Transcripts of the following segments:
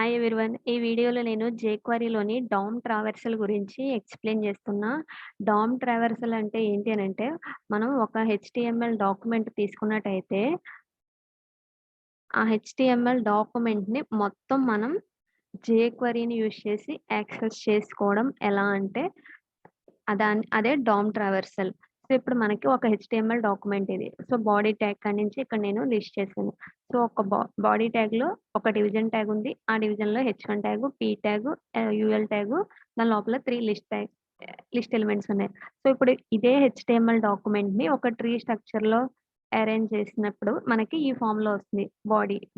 Hi everyone. ఈ వీడియోలో నేను జేక్వెరీలోని డామ్ ట్రావర్సల్ గురించి ఎక్స్‌ప్లెయిన్ చేస్తున్నా. డామ్ ట్రావర్సల్ అంటే ఏంటి అనంటే, మనం ఒక హెచ్‌టీఎంఎల్ డాక్యుమెంట్ తీసుకున్నట్టయితే, ఆ హెచ్‌టీఎంఎల్ డాక్యుమెంట్‌ని మొత్తం మనం జేక్వెరీని యూజ్ చేసి యాక్సెస్ చేసుకోవడం ఎలా అంటే, అదే డామ్ ట్రావర్సల్. సో, ఇప్పుడు మనకి ఒక హెచ్‌టీఎంఎల్ డాక్యుమెంట్ ఇది. సో, బాడీ ట్యాగ్ కాడి నుంచి ఇక్కడ నేను లిస్ట్ చేశాను. సో, ఒక బాడీ ట్యాగ్‌లో ఒక డివిజన్ ట్యాగ్ ఉంది. ఆ డివిజన్‌లో H one tag, P tag, UL tag, దాని లోపల 3 లిస్ట్ ఎలిమెంట్స్ ఉన్నాయి. సో, ఇప్పుడు ఇదే హెచ్‌టీఎంఎల్ డాక్యుమెంట్‌ని ఒక ట్రీ స్ట్రక్చర్‌లో అరేంజ్ చేసినప్పుడు మనకి ఈ ఫార్మ్‌లో వస్తుంది.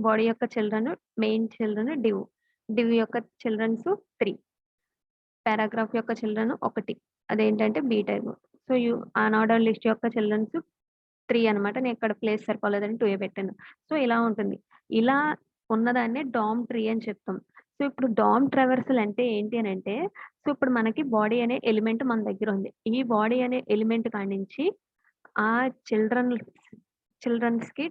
బాడీ యొక్క చిల్డ్రన్, మెయిన్ చిల్డ్రన్, డివ్ యొక్క చిల్డ్రన్స్ 3. పారాగ్రాఫ్ యొక్క చిల్డ్రన్ 1. అదేంటంటే B type. So, unordered list యొక్క చిల్డ్రన్స్ 3 అనమాట. నేను ఇక్కడ ప్లేస్ సరిపోలేదని 2 పెట్టాను. సో, ఇలా ఉంటుంది. ఇలా ఉన్నదాన్నే డామ్ ట్రీ అని చెప్తాం. సో, ఇప్పుడు డామ్ ట్రావర్సల్ అంటే ఏంటి అనంటే, సో, ఇప్పుడు మనకి బాడీ అనే ఎలిమెంట్ మన దగ్గర ఉంది. ఈ బాడీ అనే ఎలిమెంట్ కాడి నుంచి ఆ చిల్డ్రన్స్‌కి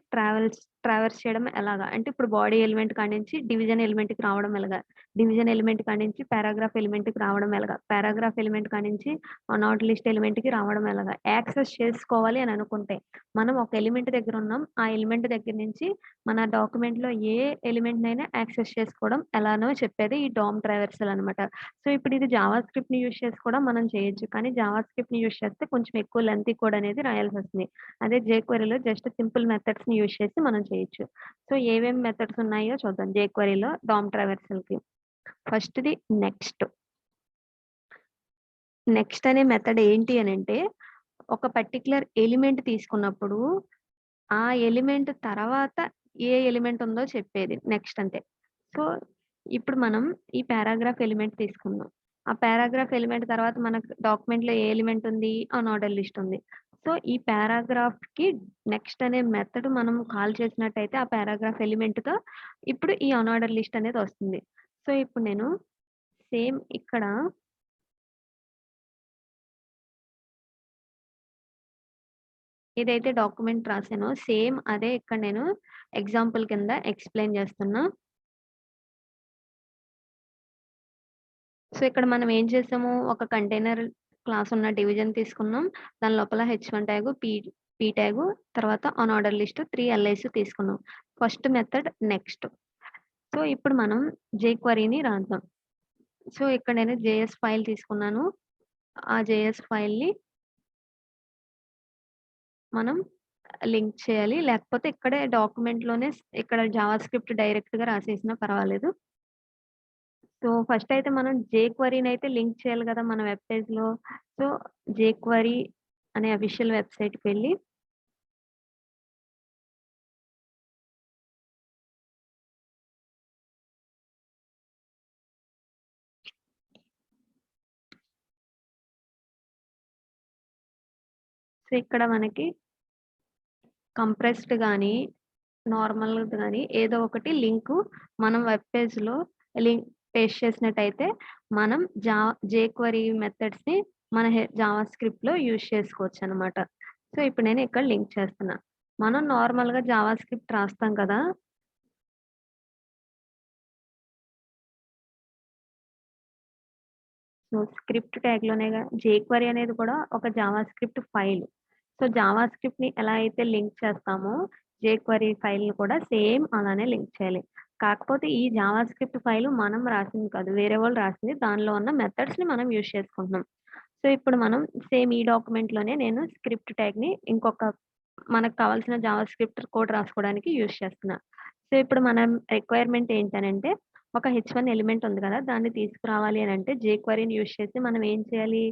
ట్రావర్స్ చేయడం ఎలాగా? అంటే ఇప్పుడు బాడీ ఎలిమెంట్ కాడి నుంచి డివిజన్ ఎలిమెంట్‌కి రావడం ఎలాగా? డివిజన్ ఎలిమెంట్ కాడి నుంచి పారాగ్రాఫ్ ఎలిమెంట్‌కి రావడం ఎలాగా? పారాగ్రాఫ్ ఎలిమెంట్ కాడి నుంచి నాట్ లిస్ట్ ఎలిమెంట్‌కి రావడం ఎలాగా? యాక్సెస్ చేసుకోవాలి అని అనుకుంటే, మనం ఒక ఎలిమెంట్ దగ్గర ఉన్నాం. ఆ ఎలిమెంట్ దగ్గర నుంచి మన డాక్యుమెంట్‌లో ఏ ఎలిమెంట్‌నైనా యాక్సెస్ చేసుకోవడం ఎలానో చెప్పేది ఈ డామ్ ట్రావర్సల్ అనమాట. సో, ఇప్పుడు ఇది జావా స్క్రిప్ట్‌ని యూజ్ చేసి కూడా మనం చేయొచ్చు. కానీ జావా స్క్రిప్ట్‌ని యూజ్ చేస్తే కొంచెం ఎక్కువ లెంతీ కోడ్ అనేది రాయాల్సొస్తుంది. అదే జేక్వెరీలో జస్ట్ సింపుల్ మెథడ్స్‌ని యూజ్ చేసి మనం చేయొచ్చు. సో, ఏమేం మెథడ్స్ ఉన్నాయో చూద్దాం జేక్వెరీలో డామ్ ట్రావర్సల్‌కి. ఫస్ట్‌ది నెక్స్ట్. నెక్స్ట్ అనే మెథడ్ ఏంటి అనంటే, ఒక పర్టిక్యులర్ ఎలిమెంట్ తీసుకున్నప్పుడు, ఆ ఎలిమెంట్ తర్వాత ఏ ఎలిమెంట్ ఉందో చెప్పేది నెక్స్ట్ అంటే. సో, ఇప్పుడు మనం ఈ పారాగ్రాఫ్ ఎలిమెంట్ తీసుకుందాం. ఆ పారాగ్రాఫ్ ఎలిమెంట్ తర్వాత మనకు డాక్యుమెంట్‌లో ఏ ఎలిమెంట్ ఉంది? అనార్డర్ లిస్ట్ ఉంది. సో, ఈ పారాగ్రాఫ్‌కి నెక్స్ట్ అనే మెథడ్ మనం కాల్ చేసినట్టయితే ఆ పారాగ్రాఫ్ ఎలిమెంట్‌తో ఇప్పుడు ఈ అనార్డర్ లిస్ట్ అనేది వస్తుంది. సో, ఇప్పుడు నేను సేమ్ ఇక్కడ ఏదైతే డాక్యుమెంట్ రాసానో సేమ్ అదే ఇక్కడ నేను ఎగ్జాంపుల్ కింద ఎక్స్‌ప్లెయిన్ చేస్తున్నా. సో, ఇక్కడ మనం ఏం చేసాము, ఒక కంటైనర్ క్లాస్ ఉన్న డివిజన్ తీసుకున్నాం. దాని లోపల హెచ్1 ట్యాగు, పి ట్యాగు, తర్వాత అనార్డర్ లిస్ట్ 3 ఎల్ఐస్ తీసుకున్నాం. First method next. సో, ఇప్పుడు మనం జేక్వెరీని రాద్దాం. సో, ఇక్కడ నేను జేఎస్ ఫైల్ తీసుకున్నాను. ఆ జేఎస్ ఫైల్‌ని మనం లింక్ చేయాలి. లేకపోతే ఇక్కడే డాక్యుమెంట్‌లోనే ఇక్కడ జావా స్క్రిప్ట్ డైరెక్ట్‌గా రాసేసినా పర్వాలేదు. సో, ఫస్ట్ అయితే మనం జేక్వెరీనైతే లింక్ చేయాలి గదా! మన వెబ్ పేజ్‌లో. సో, జేక్వెరీ అనే అఫీషియల్ వెబ్‌సైట్‌కి వెళ్లి, సో, ఇక్కడ మనకి కంప్రెస్డ్ గాని, నార్మల్‌ది గాని ఏదో ఒకటి లింకు మనం వెబ్ పేజ్‌లో లింక్ పేస్ట్ చేసినట్టయితే మనం జేక్వెరీ మెథడ్స్‌ని మన జావా స్క్రిప్ట్‌లో యూజ్ చేసుకోవచ్చనమాట. సో, ఇప్పుడు నేను ఇక్కడ లింక్ చేస్తున్నా. మనం నార్మల్‌గా జావా స్క్రిప్ట్ రాస్తాం కదా! సో, స్క్రిప్ట్ ట్యాగ్‌లోనేగా జేక్వెరీ అనేది కూడా ఒక జావా స్క్రిప్ట్ ఫైల్. సో, జావా స్క్రిప్ట్‌ని ఎలా అయితే లింక్ చేస్తామో, జేక్వెరీ ఫైల్‌ని కూడా సేమ్ అలానే లింక్ చేయాలి. కాకపోతే ఈ జావా స్క్రిప్ట్ ఫైల్ మనం రాసింది కాదు. వేరే వాళ్ళు రాసింది. దానిలో ఉన్న మెథడ్స్‌ని మనం యూజ్ చేసుకుంటున్నాం. సో, ఇప్పుడు మనం సేమ్ ఈ డాక్యుమెంట్‌లోనే నేను స్క్రిప్ట్ ట్యాగ్‌ని మనకు కావాల్సిన జావా స్క్రిప్ట్ కోడ్ రాసుకోవడానికి యూజ్ చేస్తున్నా. సో, ఇప్పుడు మనం రిక్వైర్మెంట్ ఏంటనంటే, ఒక హెచ్1 ఎలిమెంట్ ఉంది కదా! దాన్ని తీసుకురావాలి అనంటే జేక్వెరీని యూజ్ చేసి మనం ఏం చేయాలి?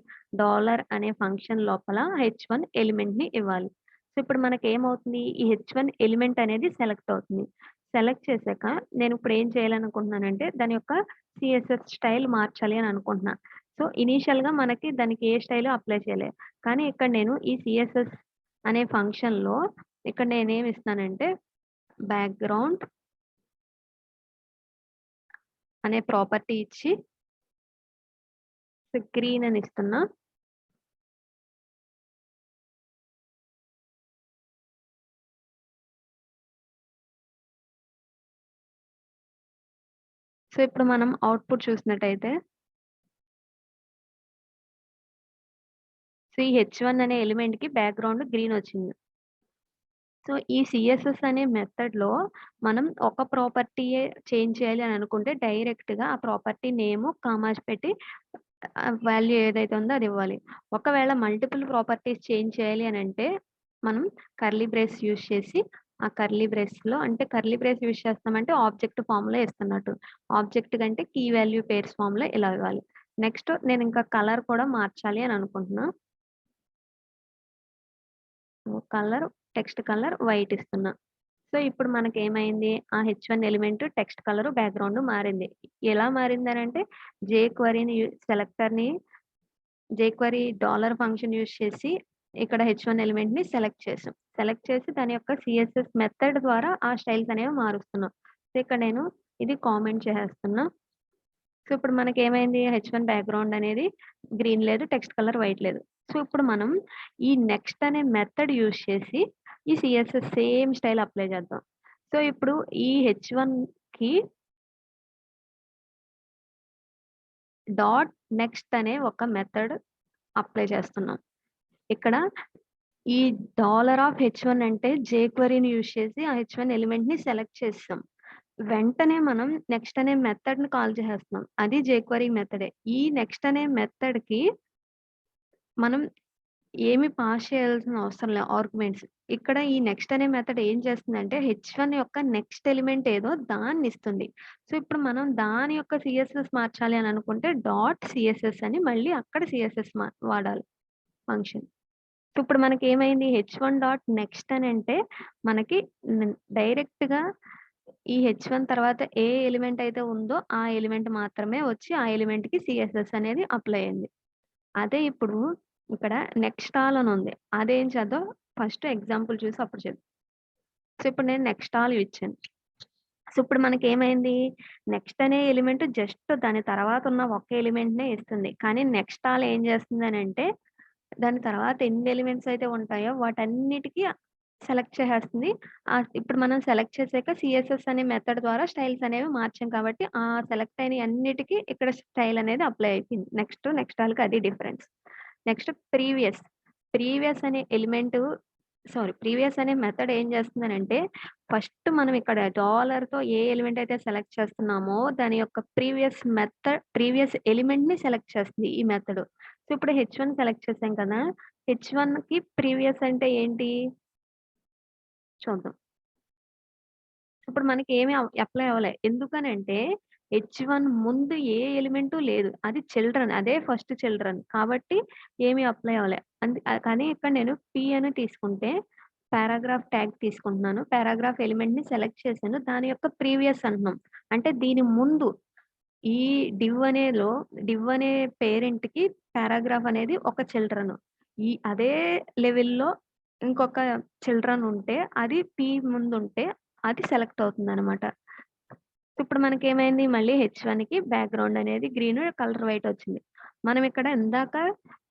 డాలర్ అనే ఫంక్షన్ లోపల హెచ్1 ఎలిమెంట్‌ని ఇవ్వాలి. సో, ఇప్పుడు మనకేమవుతుంది? ఈ హెచ్1 ఎలిమెంట్ అనేది సెలెక్ట్ అవుతుంది. సెలెక్ట్ చేశాక నేనిప్పుడు ఏం చేయాలనుకుంటున్నానంటే, దాని యొక్క సీఎస్ఎస్ స్టైల్ మార్చాలి అని అనుకుంటున్నా. సో, ఇనీషియల్‌గా మనకి దానికి ఏ స్టైలు అప్లై చేయలే. కానీ ఇక్కడ నేను ఈ సీఎస్ఎస్ అనే ఫంక్షన్‌లో ఇక్కడ నేనేమి ఇస్తున్నానంటే, బ్యాక్‌గ్రౌండ్ అనే ప్రాపర్టీ ఇచ్చి గ్రీన్ అని ఇస్తున్నా. సో, ఇప్పుడు మనం అవుట్‌పుట్ చూసినట్టయితే సో, ఈ హెచ్1 అనే ఎలిమెంట్‌కి బ్యాక్‌గ్రౌండ్ గ్రీనొచ్చింది. సో, ఈ సీఎస్ఎస్ అనే మెథడ్‌లో మనం ఒక ప్రాపర్టీయే చేంజ్ చేయాలి అని అనుకుంటే డైరెక్ట్‌గా ఆ ప్రాపర్టీ నేము, కామాస్ పెట్టి వాల్యూ ఏదైతే ఉందో అది ఇవ్వాలి. ఒకవేళ మల్టిపుల్ ప్రాపర్టీస్ చేంజ్ చేయాలి అనంటే మనం కర్లీ బ్రేస్ యూజ్ చేసి ఆ కర్లీ బ్రేస్‌లో అంటే కర్లీ బ్రేస్ యూజ్ చేస్తున్నామంటే ఆబ్జెక్ట్ ఫార్మ్‌లో ఇస్తున్నట్టు. ఆబ్జెక్ట్ కంటే కీ వాల్యూ పేర్స్ ఫార్మ్‌లో ఇలా ఇవ్వాలి. నెక్స్ట్ నేను ఇంకా కలర్ కూడా మార్చాలి అని అనుకుంటున్నా. కలర్ టెక్స్ట్ కలర్ వైట్ ఇస్తున్నా. సో, ఇప్పుడు మనకేమైంది? ఆ H1 element text colour background మారింది. ఎలా మారిందనంటే జేక్వెరీని సెలెక్టర్‌ని జేక్వెరీ డాలర్ ఫంక్షన్ యూజ్ చేసి ఇక్కడ హెచ్1 ఎలిమెంట్‌ని సెలెక్ట్ చేసాం. సెలెక్ట్ చేసి దాని యొక్క సీఎస్ఎస్ మెథడ్ ద్వారా ఆ స్టైల్స్ అనేవి మారుస్తున్నాం. సో, ఇక్కడ నేను ఇది కామెంట్ చేసేస్తున్నా. సో, ఇప్పుడు మనకేమైంది? హెచ్1 బ్యాక్‌గ్రౌండ్ అనేది గ్రీన్ లేదు. టెక్స్ట్ కలర్ వైట్ లేదు. సో, ఇప్పుడు మనం ఈ నెక్స్ట్ అనే మెథడ్ యూజ్ చేసి ఈ సీఎస్ఎస్ సేమ్ స్టైల్ అప్లై చేద్దాం. సో, ఇప్పుడు ఈ హెచ్1కి డాట్ నెక్స్ట్ అనే ఒక మెథడ్ అప్లై చేస్తున్నాం. ఇక్కడ ఈ $హెచ్1 అంటే జేక్వెరీని యూజ్ చేసి ఆ హెచ్1 ఎలిమెంట్‌ని సెలెక్ట్ చేసేసాం. వెంటనే మనం నెక్స్ట్ అనే మెథడ్‌ని కాల్ చేసేస్తున్నాం. అది జేక్వెరీ మెథడే. ఈ నెక్స్ట్ అనే మెథడ్‌కి మనం ఏమి పాస్ చేయాల్సిన అవసరం లే ఆర్గ్యుమెంట్స్. ఇక్కడ ఈ నెక్స్ట్ అనే మెథడ్ ఏం చేస్తుందంటే హెచ్1 యొక్క నెక్స్ట్ ఎలిమెంట్ ఏదో దాన్నిస్తుంది. సో, ఇప్పుడు మనం దాని యొక్క సీఎస్ఎస్ మార్చాలి అని అనుకుంటే డాట్ సీఎస్ఎస్ అని మళ్ళీ అక్కడ సీఎస్ఎస్ వాడాలి ఫంక్షన్. సో, ఇప్పుడు మనకేమైంది హెచ్1 డాట్ నెక్స్ట్ అని అంటే మనకి డైరెక్ట్‌గా ఈ హెచ్1 తర్వాత ఏ ఎలిమెంట్ అయితే ఉందో ఆ ఎలిమెంట్ మాత్రమే వచ్చి ఆ ఎలిమెంట్‌కి సీఎస్ఎస్ అనేది అప్లై అయింది. అదే ఇప్పుడు ఇక్కడ నెక్స్ట్ ఆల్ అని ఉంది. అదేం చేద్దాం ఫస్ట్ ఎగ్జాంపుల్ చూసి అప్పుడు చెప్దాం. సో, ఇప్పుడు నేను నెక్స్ట్ ఆల్ ఇచ్చాను. సో, ఇప్పుడు మనకేమైంది? నెక్స్ట్ అనే ఎలిమెంట్ జస్ట్ దాని తర్వాత ఉన్న ఒక్క ఎలిమెంట్‌నే ఇస్తుంది. కానీ నెక్స్ట్ ఆల్ ఏం చేస్తుందనంటే దాని తర్వాత ఎన్ని ఎలిమెంట్స్ అయితే ఉంటాయో వాటన్నిటికి సెలెక్ట్ చేసేస్తుంది. ఇప్పుడు మనం సెలెక్ట్ చేసాక సీఎస్ఎస్ అనే మెథడ్ ద్వారా స్టైల్స్ అనేవి మార్చాం కాబట్టి ఆ సెలెక్ట్ అయినయి అన్నిటికి ఇక్కడ స్టైల్ అనేది అప్లై అయిపోయింది. నెక్స్ట్ ఆల్‌కి అది డిఫరెన్స్. Next previous. ప్రీవియస్ అనే ఎలిమెంట్ ప్రీవియస్ అనే మెథడ్ ఏం చేస్తుందనంటే ఫస్ట్ మనం ఇక్కడ డాలర్‌తో ఏ ఎలిమెంట్ అయితే సెలెక్ట్ చేస్తున్నామో దాని యొక్క ప్రీవియస్ ఎలిమెంట్‌ని సెలెక్ట్ చేస్తుంది ఈ మెథడ్. సో, ఇప్పుడు హెచ్1 సెలెక్ట్ చేసాం కదా! హెచ్1కి ప్రీవియస్ అంటే ఏంటి? చూద్దాం. ఇప్పుడు మనకేమి అప్లై అవ్వలే. ఎందుకనంటే హెచ్1 ముందు ఏ ఎలిమెంటు లేదు. అది చిల్డ్రన్. అదే ఫస్ట్ చిల్డ్రన్. కాబట్టి ఏమి అప్లై అవ్వలే. కానీ ఇక్కడ నేను పి అని తీసుకుంటే పారాగ్రాఫ్ ట్యాగ్ తీసుకుంటున్నాను. పారాగ్రాఫ్ ఎలిమెంట్‌ని సెలెక్ట్ చేశాను. దాని యొక్క ప్రీవియస్ అంటున్నాం. అంటే దీని ముందు ఈ డివ్ అనే పేరెంట్‌కి పారాగ్రాఫ్ అనేది ఒక చిల్డ్రన్. అదే లెవెల్‌లో ఇంకొక చిల్డ్రన్ ఉంటే అది పి ముందుంటే అది సెలెక్ట్ అవుతుందనమాట. ఇప్పుడు మనకేమైంది మళ్ళీ హెచ్1కి బ్యాక్‌గ్రౌండ్ అనేది గ్రీన్, కలర్ వైట్ వచ్చింది. మనం ఇక్కడ ఇందాక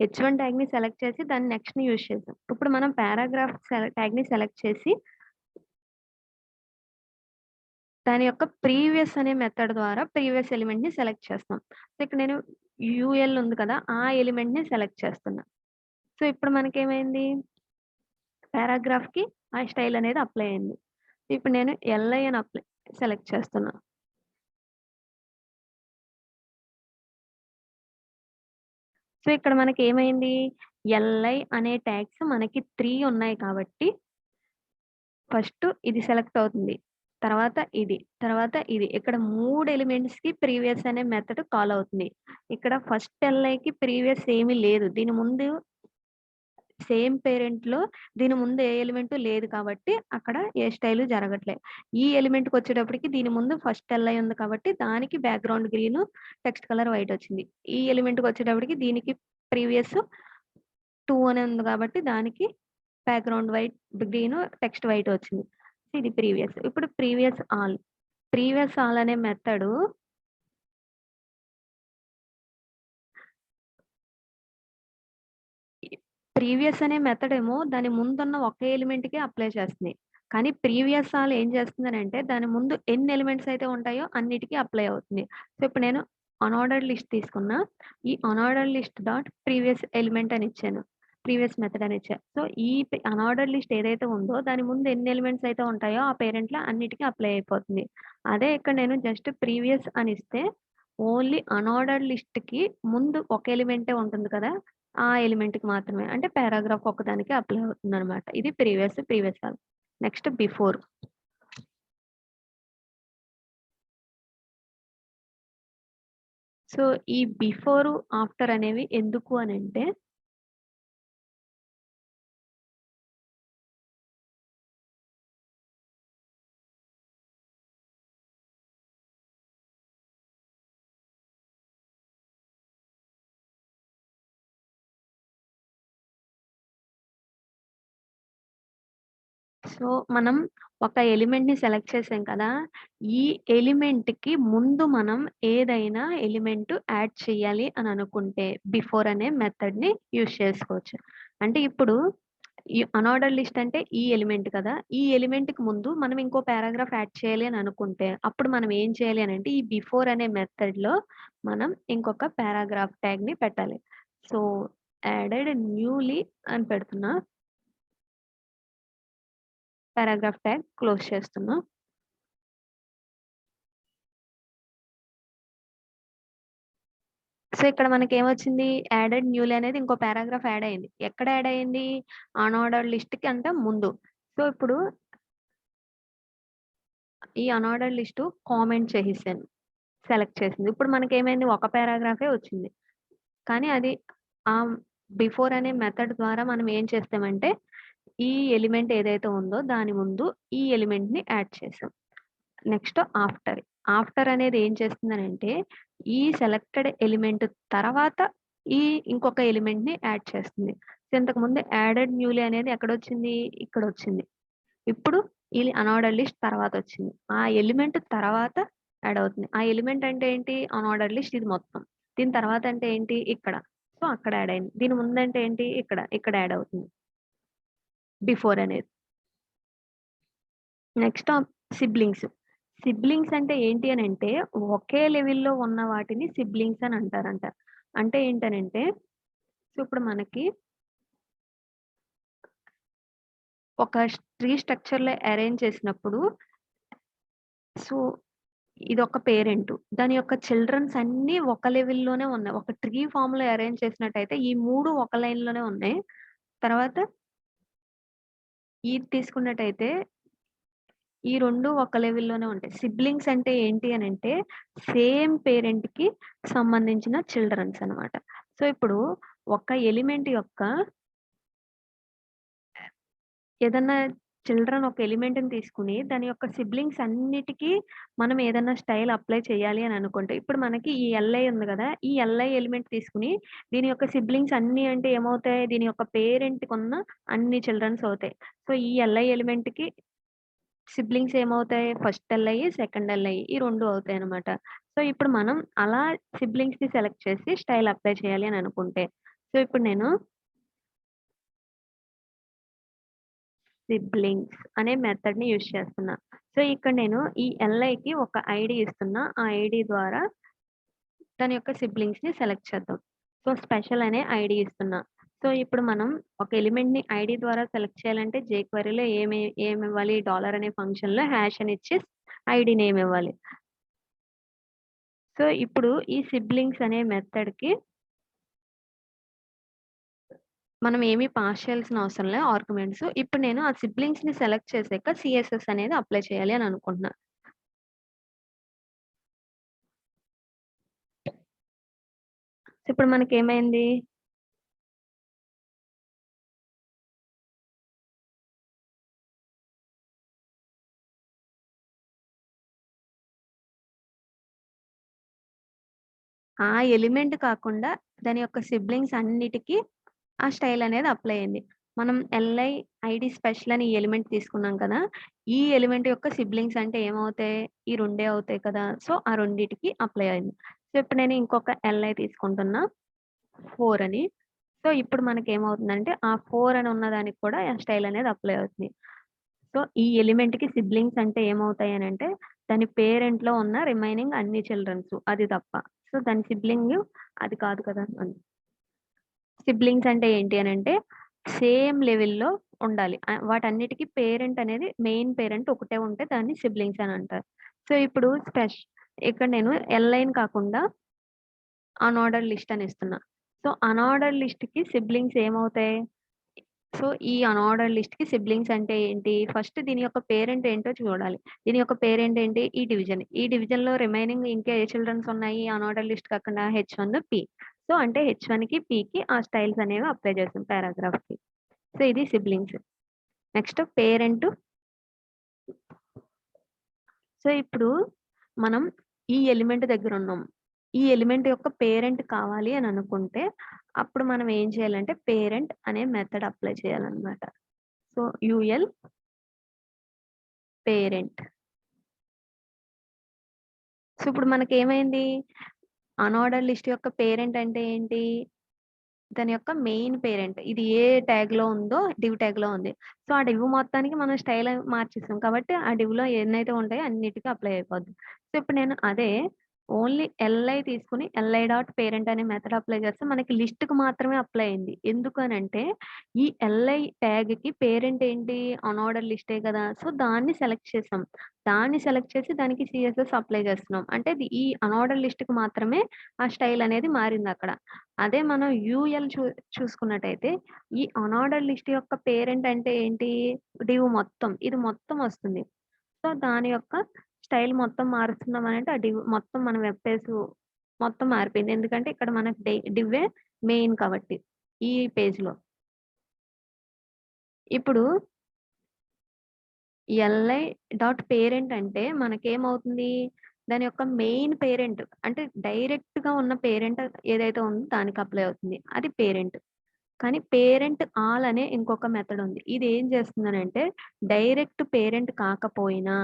హెచ్1 ట్యాగ్‌ని సెలెక్ట్ చేసి దాన్ని నెక్స్ట్‌ని యూజ్ చేసాం. ఇప్పుడు మనం పారాగ్రాఫ్ ట్యాగ్‌ని సెలెక్ట్ చేసి దాని యొక్క ప్రీవియస్ అనే మెథడ్ ద్వారా ప్రీవియస్ ఎలిమెంట్‌ని సెలెక్ట్ చేస్తాం. సో, ఇక్కడ నేను యూఎల్ ఉంది కదా! ఆ ఎలిమెంట్‌ని సెలెక్ట్ చేస్తున్నా. సో, ఇప్పుడు మనకేమైంది పారాగ్రాఫ్‌కి ఆ స్టైల్ అనేది అప్లై అయింది. ఇప్పుడు నేను ఎల్ఐ అని సెలెక్ట్ చేస్తున్నా. సో, ఇక్కడ మనకేమైంది ఎల్ఐ అనే ట్యాగ్స్ మనకి 3 ఉన్నాయి కాబట్టి ఫస్ట్ ఇది సెలెక్ట్ అవుతుంది. తర్వాత ఇది. ఇక్కడ 3 ఎలిమెంట్స్‌కి ప్రీవియస్ అనే మెథడ్ కాల్ అవుతుంది. ఇక్కడ ఫస్ట్ ఎల్ఐకి ప్రీవియస్ ఏమీ లేదు. దీని ముందు సేమ్ పేరెంట్‌లో దీని ముందు ఏ ఎలిమెంటు లేదు కాబట్టి అక్కడ ఏ స్టైలు జరగట్లే. ఈ ఎలిమెంట్‌కొచ్చేటప్పటికి దీని ముందు ఫస్ట్ ఎల్ఐ ఉంది కాబట్టి దానికి background green, text colour white వచ్చింది. ఈ ఎలిమెంట్‌కొచ్చేటప్పటికి దీనికి ప్రీవియస్ 2 అని ఉంది కాబట్టి దానికి బ్యాక్‌గ్రౌండ్ గ్రీను, టెక్స్ట్ వైట్ వచ్చింది. ఇది ప్రీవియస్. ఇప్పుడు ప్రీవియస్ ఆల్ అనే మెథడు ప్రీవియస్ అనే మెథడ్ ఏమో దాని ముందున్న ఒకే ఎలిమెంట్‌కే అప్లై చేస్తుంది. కానీ ప్రీవియస్ ఆల్ ఏం చేస్తుందనంటే దాని ముందు ఎన్ని ఎలిమెంట్స్ అయితే ఉంటాయో అన్నిటికి అప్లై అవుతుంది. సో, ఇప్పుడు నేను అనార్డర్డ్ లిస్ట్ తీసుకున్నా. ఈ unordered list dot previous element అని ఇచ్చాను. ప్రీవియస్ మెథడ్ అని ఇచ్చా. సో, ఈ అనార్డర్డ్ లిస్ట్ ఏదైతే ఉందో దాని ముందు ఎన్ని ఎలిమెంట్స్ అయితే ఉంటాయో ఆ పేరెంట్‌లో అన్నిటికి అప్లై అయిపోతుంది. అదే ఇక్కడ నేను జస్ట్ ప్రీవియస్ అని ఇస్తే ఓన్లీ అనార్డర్డ్ లిస్ట్‌కి ముందు ఒక ఎలిమెంటే ఉంటుంది కదా! ఆ ఎలిమెంట్‌కి మాత్రమే. అంటే పారాగ్రాఫ్ ఒక్కదానికి అప్లై అవుతుందనమాట. ఇది previous all. Next before. So, ఈ బిఫోరు, ఆఫ్టర్ అనేవి ఎందుకు అనంటే సో, మనం ఒక ఎలిమెంట్‌ని సెలెక్ట్ చేసాం కదా! ఈ ఎలిమెంట్‌కి ముందు మనం ఏదైనా ఎలిమెంట్ యాడ్ చేయాలి అని అనుకుంటే బిఫోర్ అనే మెథడ్‌ని యూజ్ చేసుకోవచ్చు. అంటే ఇప్పుడు ఈ అనార్డర్డ్ లిస్ట్ అంటే ఈ ఎలిమెంట్ కదా! ఈ ఎలిమెంట్‌కి ముందు మనం ఇంకో పారాగ్రాఫ్ యాడ్ చేయాలి అని అనుకుంటే అప్పుడు మనం ఏం చేయాలి అనంటే ఈ బిఫోర్ అనే మెథడ్‌లో మనం ఇంకొక పారాగ్రాఫ్ ట్యాగ్‌ని పెట్టాలి. సో, యాడెడ్ న్యూలీ అని పెడుతున్నా. పారాగ్రాఫ్ ట్యాగ్ క్లోజ్ చేస్తున్నా. సో, ఇక్కడ మనకేమొచ్చింది? యాడెడ్ న్యూలీ అనేది ఇంకో పారాగ్రాఫ్ యాడ్ అయింది. ఎక్కడ యాడ్ అయింది? అనార్డర్డ్ లిస్ట్‌కి అంటే ముందు. సో, ఇప్పుడు ఈ అనార్డర్డ్ లిస్టు కామెంట్ చేసేసాను. సెలెక్ట్ చేసింది. ఇప్పుడు మనకేమైంది? ఒక పారాగ్రాఫే వచ్చింది. కానీ అది ఆహ్, బిఫోర్ అనే మెథడ్ ద్వారా మనం ఏం చేస్తామంటే, ఈ ఎలిమెంట్ ఏదైతే ఉందో దాని ముందు ఈ ఎలిమెంట్‌ని యాడ్ చేసాం. Next after. ఆఫ్టర్ అనేది ఏం చేస్తుందనంటే, ఈ సెలెక్టెడ్ ఎలిమెంట్ తర్వాత ఈ ఇంకొక ఎలిమెంట్‌ని యాడ్ చేస్తుంది. సో, ఇంతకుముందు యాడెడ్ న్యూలీ అనేది ఎక్కడొచ్చింది? ఇక్కడొచ్చింది. ఇప్పుడు ఈ అనార్డర్డ్ లిస్ట్ తర్వాతొచ్చింది. ఆ ఎలిమెంట్ తర్వాత యాడ్ అవుతుంది. ఆ ఎలిమెంట్ అంటే ఏంటి? అనార్డర్డ్ లిస్ట్ ఇది మొత్తం. దీని తర్వాత అంటే ఏంటి? ఇక్కడ. సో, అక్కడ యాడ్ అయింది. దీని ముందంటే ఏంటి? ఇక్కడ. ఇక్కడ యాడ్ అవుతుంది. బిఫోర్ అనేది. Next siblings. సిబ్లింగ్స్ అంటే ఏంటి అనంటే, ఒకే లెవెల్‌లో ఉన్న వాటిని సిబ్లింగ్స్ అని అంటారంట. అంటే ఏంటనంటే, సో, ఇప్పుడు మనకి ఒక ట్రీ స్ట్రక్చర్‌లో అరేంజ్ చేసినప్పుడు, సో, ఇదొక పేరెంటు. దాని యొక్క చిల్డ్రన్స్ అన్నీ ఒక లెవెల్‌లోనే ఉన్నాయి. ఒక ట్రీ ఫార్మ్‌లో అరేంజ్ చేసినట్టయితే ఈ 3 ఒక లైన్‌లోనే ఉన్నాయి. తర్వాత ఇది తీసుకున్నట్టయితే ఈ 2 ఒక లెవెల్‌లోనే ఉంటాయి. సిబ్లింగ్స్ అంటే ఏంటి అనంటే, సేమ్ పేరెంట్‌కి సంబంధించిన చిల్డ్రన్స్ అన్నమాట. సో, ఇప్పుడు ఒక ఎలిమెంట్ యొక్క ఏదన్నా చిల్డ్రన్ ఒక ఎలిమెంట్‌ని తీసుకొని, దాని యొక్క సిబ్లింగ్స్ అన్నిటికి మనం ఏదన్నా స్టైల్ అప్లై చేయాలి అని అనుకుంటే, ఇప్పుడు మనకి ఈ ఎల్ఐ ఉంది గదా! ఈ ఎల్ఐ ఎలిమెంట్ తీసుకొని, దీని యొక్క సిబ్లింగ్స్ అన్నీ అంటే ఏమవుతాయి? దీని యొక్క పేరెంట్‌కున్న అన్ని చిల్డ్రన్స్ అవుతాయి. సో, ఈ ఎల్ఐ ఎలిమెంట్‌కి సిబ్లింగ్స్ ఏమవుతాయి? ఫస్ట్ ఎల్ఐ, సెకండ్ ఎల్ఐ ఈ 2 అవుతాయన్నమాట. సో, ఇప్పుడు మనం అలా సిబ్లింగ్స్‌ని సెలెక్ట్ చేసి స్టైల్ అప్లై చేయాలి అని అనుకుంటే, సో, ఇప్పుడు నేను సిబ్లింగ్స్ అనే మెథడ్‌ని యూజ్ చేస్తున్నా. సో, ఇక్కడ నేను ఈ ఎల్ఐకి ఒక ఐడీ ఇస్తున్నా. ఆ ఐడీ ద్వారా దాని యొక్క సిబ్లింగ్స్‌ని సెలెక్ట్ చేద్దాం. సో, స్పెషల్ అనే ఐడీ ఇస్తున్నా. సో, ఇప్పుడు మనం ఒక ఎలిమెంట్‌ని ఐడీ ద్వారా సెలెక్ట్ చేయాలంటే జేక్వెరీలో ఏమివ్వాలి? డాలర్ అనే ఫంక్షన్‌లో హాష్ అని ఇచ్చి ఐడీ నేమ్ ఇవ్వాలి. సో, ఇప్పుడు ఈ సిబ్లింగ్స్ అనే మెథడ్‌కి మనం ఏమి పాస్ చేయాల్సిన అవసరం లే ఆర్గ్యుమెంట్స్. ఇప్పుడు నేను ఆ సిబ్లింగ్స్‌ని సెలెక్ట్ చేసాక సీఎస్ఎస్ అనేది అప్లై చేయాలి అని అనుకుంటున్నా. ఇప్పుడు మనకేమైంది? ఆ ఎలిమెంట్ కాకుండా దాని యొక్క సిబ్లింగ్స్ అన్నిటికి ఆ స్టైల్ అనేది అప్లై అయింది. మనం ఎల్ఐ, ఐడీ స్పెషల్ అని ఈ ఎలిమెంట్ తీసుకున్నాం కదా! ఈ ఎలిమెంట్ యొక్క సిబ్లింగ్స్ అంటే ఏమవుతాయి? ఈ రెండే అవుతాయి కదా! సో, ఆ రెండిటికి అప్లై అయింది. సో, ఇప్పుడు నేను ఇంకొక ఎల్ఐ తీసుకుంటున్నా 4 అని. సో, ఇప్పుడు మనకేమవుతుందంటే ఆ 4 అని ఉన్న దానికి కూడా స్టైల్ అనేది అప్లై అవుతుంది. సో, ఈ ఎలిమెంట్‌కి సిబ్లింగ్స్ అంటే ఏమవుతాయి అనంటే, దాని పేరెంట్‌లో ఉన్న రిమైనింగ్ అన్ని చిల్డ్రన్స్ అది తప్ప. సో, దాని సిబ్లింగ్ అది కాదు కదా! అని. సిబ్లింగ్స్ అంటే ఏంటి అనంటే, సేమ్ లెవెల్‌లో ఉండాలి. వాటన్నిటికి పేరెంట్ అనేది మెయిన్ పేరెంట్ ఒకటే ఉంటే దాన్ని సిబ్లింగ్స్ అని అంటారు. సో, ఇప్పుడు ఇక్కడ నేను ఎల్‌లైన్ కాకుండా అనార్డర్డ్ లిస్ట్ అని ఇస్తున్నా. సో, అనార్డర్డ్ లిస్ట్‌కి సిబ్లింగ్స్ ఏమవుతాయి? సో, ఈ అనార్డర్డ్ లిస్ట్‌కి సిబ్లింగ్స్ అంటే ఏంటి? ఫస్ట్ దీని యొక్క పేరెంట్ ఏంటో చూడాలి. దీని యొక్క పేరెంట్ ఏంటి? ఈ డివిజన్. ఈ డివిజన్‌లో రిమైనింగ్ ఇంకా ఏ చిల్డ్రన్స్ ఉన్నాయి అనార్డర్డ్ లిస్ట్ కాకుండా హెచ్1, పి. సో, అంటే హెచ్1కి, పికి ఆ స్టైల్స్ అనేవి అప్లై చేసాం పారాగ్రాఫ్‌కి. సో, ఇది సిబ్లింగ్స్. Next parent. సో, ఇప్పుడు మనం ఈ ఎలిమెంట్ దగ్గరున్నాం. ఈ ఎలిమెంట్ యొక్క పేరెంట్ కావాలి అని అనుకుంటే, అప్పుడు మనం ఏం చేయాలంటే పేరెంట్ అనే మెథడ్ అప్లై చేయాలన్నమాట. So, UL parent. సో, ఇప్పుడు మనకేమైంది? అనార్డర్ లిస్ట్ యొక్క పేరెంట్ అంటే ఏంటి? దాని యొక్క మెయిన్ పేరెంట్. ఇది ఏ ట్యాగ్‌లో ఉందో డివ్ ట్యాగ్‌లో ఉంది. సో, ఆ డివ్ మొత్తానికి మనం స్టైల్ మార్చేసాం. కాబట్టి ఆ డివ్‌లో ఎన్నైతే ఉంటాయో అన్నిటికి అప్లై అయిపోద్ది. సో, ఇప్పుడు నేను అదే ఓన్లీ ఎల్‌ఐ తీసుకొని ఎల్‌ఐ డాట్ పేరెంట్ అనే మెథడ్ అప్లై చేస్తే మనకి లిస్ట్‌కి మాత్రమే అప్లై అయింది. ఎందుకనంటే ఈ ఎల్‌ఐ ట్యాగ్‌కి పేరెంట్ ఏంటి? అనార్డర్ లిస్టే కదా! సో, దాన్ని సెలెక్ట్ చేసాం. దాన్ని సెలెక్ట్ చేసి దానికి సీఎస్ఎస్ అప్లై చేస్తున్నాం. అంటే ఈ అనార్డర్ లిస్ట్‌కి మాత్రమే ఆ స్టైల్ అనేది మారిందక్కడ. అదే మనం యూఎల్ చూసుకున్నట్టయితే, ఈ అనార్డర్డ్ లిస్ట్ యొక్క పేరెంట్ అంటే ఏంటి? డివ్ మొత్తం. ఇది మొత్తం వస్తుంది. సో, దాని యొక్క స్టైల్ మొత్తం మారుస్తున్నామనంటే, ఆ డివ్ మొత్తం మన వెబ్ పేజ్ మొత్తం మారిపోయింది. ఎందుకంటే, ఇక్కడ మనకు డివ్వే మెయిన్ కాబట్టి ఈ పేజ్‌లో. ఇప్పుడు ఎల్ఐ డాట్ పేరెంట్ అంటే మనకేమవుతుంది? దాని యొక్క మెయిన్ పేరెంట్ అంటే డైరెక్ట్‌గా ఉన్న పేరెంట్ ఏదైతే ఉందో దానికి అప్లై అవుతుంది. అది పేరెంట్. కానీ పేరెంట్ ఆల్ అనే ఇంకొక మెథడ్ ఉంది. ఇది ఏం చేస్తుందనంటే డైరెక్ట్ పేరెంట్ కాకపోయినా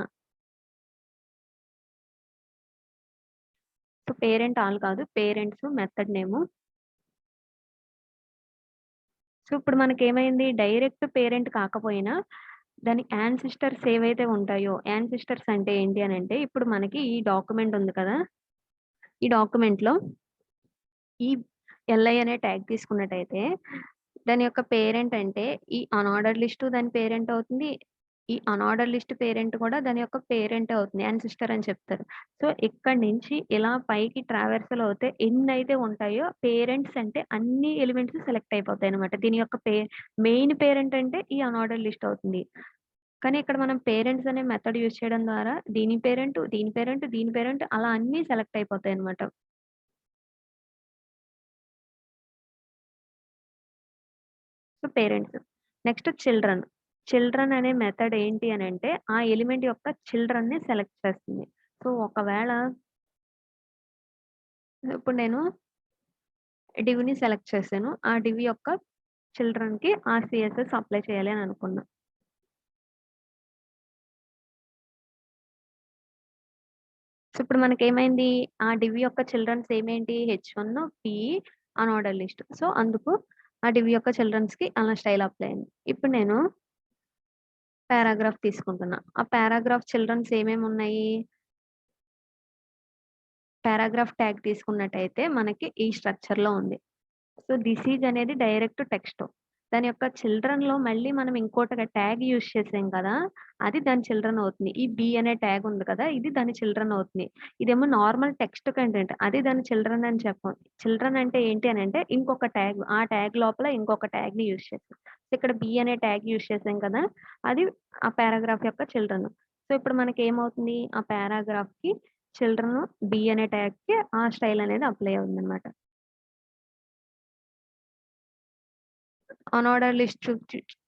సో, పేరెంట్ ఆల్ కాదు. పేరెంట్స్ మెథడ్ నేము. సో, ఇప్పుడు మనకేమైంది డైరెక్ట్ పేరెంట్ కాకపోయినా దాని యాన్సిస్టర్స్ ఏవైతే ఉంటాయో యాన్సిస్టర్స్ అంటే ఏంటి అనంటే ఇప్పుడు మనకి ఈ డాక్యుమెంట్ ఉంది కదా! ఈ డాక్యుమెంట్‌లో ఈ ఎల్ఐ అనే ట్యాగ్ తీసుకున్నట్టయితే, దాని యొక్క పేరెంట్ అంటే ఈ అనార్డర్డ్ లిస్ట్ దాని పేరెంట్ అవుతుంది. ఈ అనార్డర్డ్ లిస్ట్ పేరెంట్ కూడా దాని యొక్క పేరెంటే అవుతుంది. యాన్సిస్టర్ అని చెప్తారు. సో, ఇక్కడి నుంచి ఇలా పైకి ట్రావర్సల్ అవుతే ఎన్నైతే ఉంటాయో పేరెంట్స్ అంటే అన్ని ఎలిమెంట్స్ సెలెక్ట్ అయిపోతాయన్నమాట. దీని యొక్క మెయిన్ పేరెంట్ అంటే ఈ అనార్డర్డ్ లిస్ట్ అవుతుంది. కానీ ఇక్కడ మనం పేరెంట్స్ అనే మెథడ్ యూజ్ చేయడం ద్వారా దీని పేరెంట్, దీని పేరెంట్, దీని పేరెంట్ అలా అన్నీ సెలెక్ట్ అయిపోతాయన్నమాట. So, parents. Next children. Children అనే మెథడ్ ఏంటి అనంటే, ఆ ఎలిమెంట్ యొక్క చిల్డ్రన్‌ని సెలెక్ట్ చేస్తుంది. సో, ఒకవేళ ఇప్పుడు నేను డివ్‌ని సెలెక్ట్ చేశాను. ఆ డివ్ యొక్క చిల్డ్రన్‌కి ఆ సీఎస్ఎస్ అప్లై చేయాలి అని అనుకున్నా. సో, ఇప్పుడు మనకేమైంది? ఆ డివ్ యొక్క చిల్డ్రన్స్ ఏమేంటి? H one, P unordered list. So, అందుకు ఆ డివ్ యొక్క చిల్డ్రన్స్‌కి అలా స్టైల్ అప్లై అయింది. ఇప్పుడు నేను పారాగ్రాఫ్ తీసుకుంటున్నా. ఆ పారాగ్రాఫ్ చిల్డ్రన్స్ ఏమేమున్నాయి? పారాగ్రాఫ్ ట్యాగ్ తీసుకున్నట్టయితే మనకి ఈ స్ట్రక్చర్‌లో ఉంది. సో, థిస్ ఈజ్ అనేది డైరెక్ట్ టెక్స్ట్. దాని యొక్క చిల్డ్రన్‌లో మళ్ళీ మనం ఇంకోటి ట్యాగ్ యూజ్ చేసాం కదా! అది దాని చిల్డ్రన్ అవుతుంది. ఈ బి అనే ట్యాగ్ ఉంది కదా! ఇది దాని చిల్డ్రన్ అవుతుంది. ఇదేమో నార్మల్ టెక్స్ట్ కంటెంట్. అది దాని చిల్డ్రన్ అని చెప్పం. చిల్డ్రన్ అంటే ఏంటి అనంటే ఇంకొక ట్యాగ్. ఆ ట్యాగ్ లోపల ఇంకొక ట్యాగ్‌ని యూజ్ చేసాం. సో, ఇక్కడ బి అనే ట్యాగ్ యూజ్ చేసాం కదా! అది ఆ పారాగ్రాఫ్ యొక్క చిల్డ్రన్. సో, ఇప్పుడు మనకేమవుతుంది? ఆ పారాగ్రాఫ్‌కి చిల్డ్రన్ బి అనే ట్యాగ్‌కి ఆ స్టైల్ అనేది అప్లై అవుతుందన్నమాట. అనార్డర్ లిస్ట్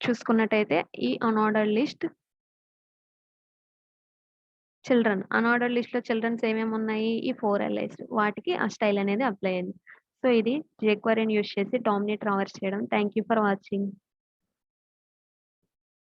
చూసుకున్నట్టయితే ఈ అనార్డర్ లిస్ట్ చిల్డ్రన్. అనార్డర్ లిస్ట్‌లో చిల్డ్రన్స్ ఏమేమున్నాయి? ఈ 4 ఎల్ఐస్. వాటికి ఆ స్టైల్ అనేది అప్లై అయింది. సో, ఇది jQueryని యూజ్ చేసి డామినేట్ ట్రావర్స్ చేయడం. Thank you for watching.